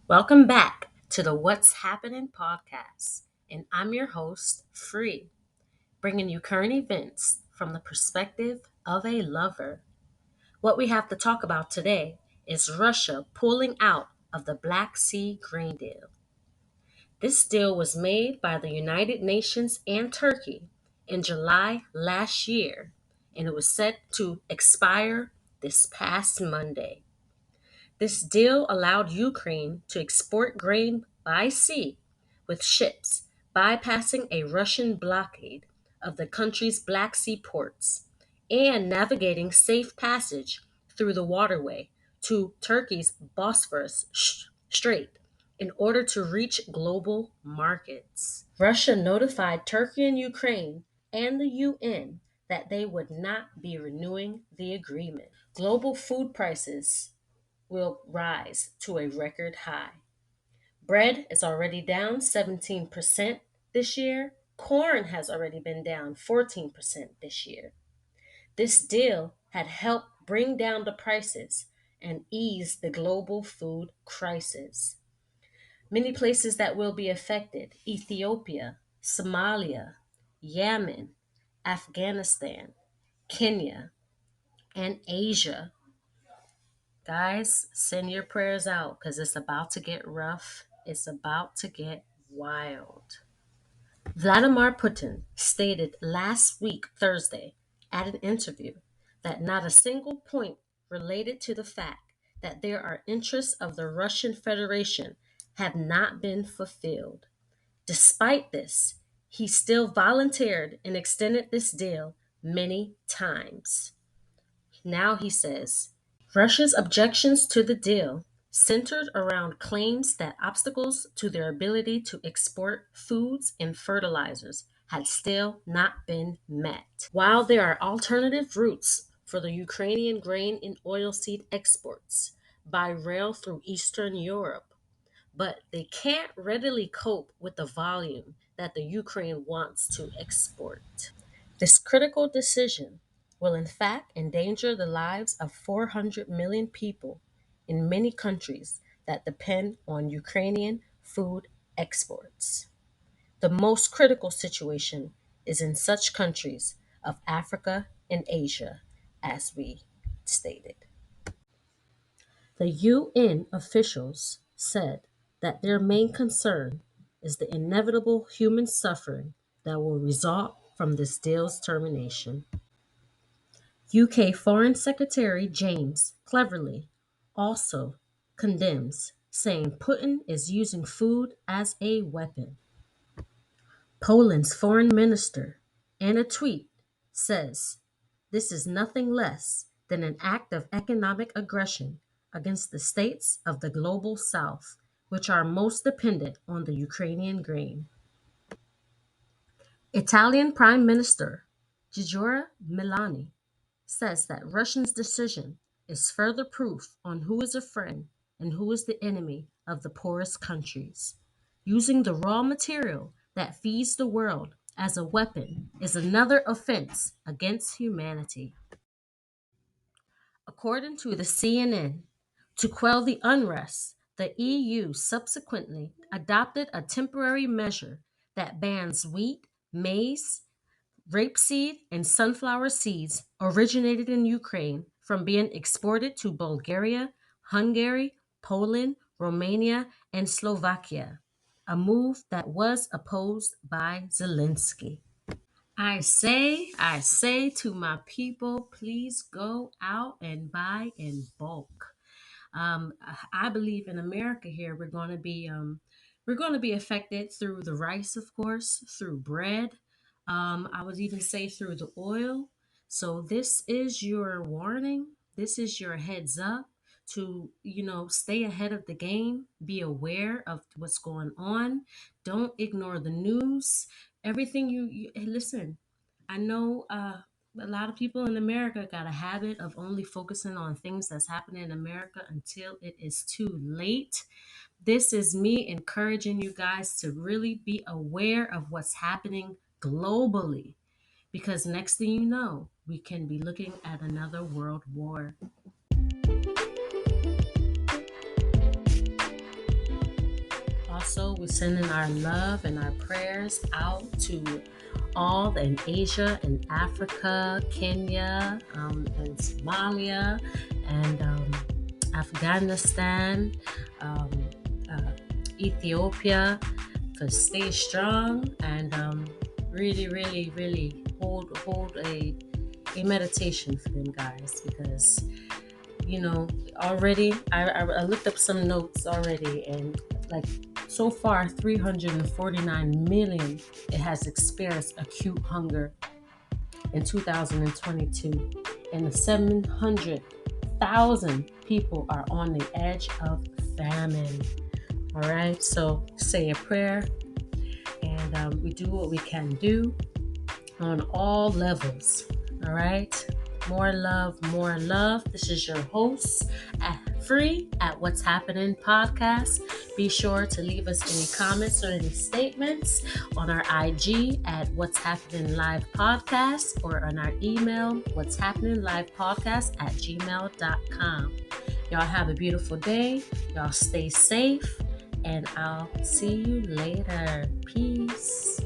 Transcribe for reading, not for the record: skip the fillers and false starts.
Welcome back to the What's Happening podcast. And I'm your host, Free, bringing you current events from the perspective of a lover. What we have to talk about today is Russia pulling out of the Black Sea grain deal. This deal was made by the United Nations and Turkey in July last year, and it was set to expire this past Monday. This deal allowed Ukraine to export grain by sea with ships, bypassing a Russian blockade of the country's Black Sea ports and navigating safe passage through the waterway to Turkey's Bosphorus Strait in order to reach global markets. Russia notified Turkey and Ukraine and the UN that they would not be renewing the agreement. Global food prices will rise to a record high. Bread is already down 17% this year. Corn has already been down 14% this year. This deal had helped bring down the prices and ease the global food crisis. Many places that will be affected: Ethiopia, Somalia, Yemen, Afghanistan, Kenya, and Asia. Guys, send your prayers out because it's about to get rough. It's about to get wild. Vladimir Putin stated last week, Thursday, at an interview that not a single point related to the fact that there are interests of the Russian Federation have not been fulfilled. Despite this, he still volunteered and extended this deal many times. Now he says, Russia's objections to the deal centered around claims that obstacles to their ability to export foods and fertilizers had still not been met. While there are alternative routes for the Ukrainian grain and oilseed exports by rail through Eastern Europe, but they can't readily cope with the volume that the Ukraine wants to export. This critical decision will in fact endanger the lives of 400 million people in many countries that depend on Ukrainian food exports. The most critical situation is in such countries of Africa and Asia, as we stated. The UN officials said that their main concern is the inevitable human suffering that will result from this deal's termination. UK Foreign Secretary James Cleverly also condemns, saying Putin is using food as a weapon. Poland's foreign minister, in a tweet, says this is nothing less than an act of economic aggression against the states of the global south, which are most dependent on the Ukrainian grain. Italian Prime Minister Giorgia Meloni says that Russia's decision is further proof on who is a friend and who is the enemy of the poorest countries. Using the raw material that feeds the world as a weapon is another offense against humanity. According to the CNN, to quell the unrest, the EU subsequently adopted a temporary measure that bans wheat, maize, rapeseed, and sunflower seeds originated in Ukraine from being exported to Bulgaria, Hungary, Poland, Romania, and Slovakia, a move that was opposed by Zelensky. I say to my people, please go out and buy in bulk. Um, I believe in America here we're going to be affected through the rice, of course, through bread. I would even say through the oil. So this is your warning. This is your heads up to stay ahead of the game. Be aware of what's going on. Don't ignore the news. Everything hey, listen. I know a lot of people in America got a habit of only focusing on things that's happening in America until it is too late. This is me encouraging you guys to really be aware of what's happening globally because next thing you know, we can be looking at another world war. also, we're sending our love and our prayers out to all in Asia and Africa, Kenya, and Somalia, and Afghanistan, um, Ethiopia, to stay strong and really, really, really hold a meditation for them guys, because already I looked up some notes already, and like so far 349 million it has experienced acute hunger in 2022, and 700,000 people are on the edge of famine. All right, so say a prayer, and we do what we can do on all levels. All right, more love, more love. This is your host Free at What's Happening podcast. Be sure to leave us any comments or any statements on our IG at What's Happening Live Podcast, or on our email What's Happening Live Podcast at gmail.com. Y'all have a beautiful day. Y'all stay safe, and I'll see you later. Peace.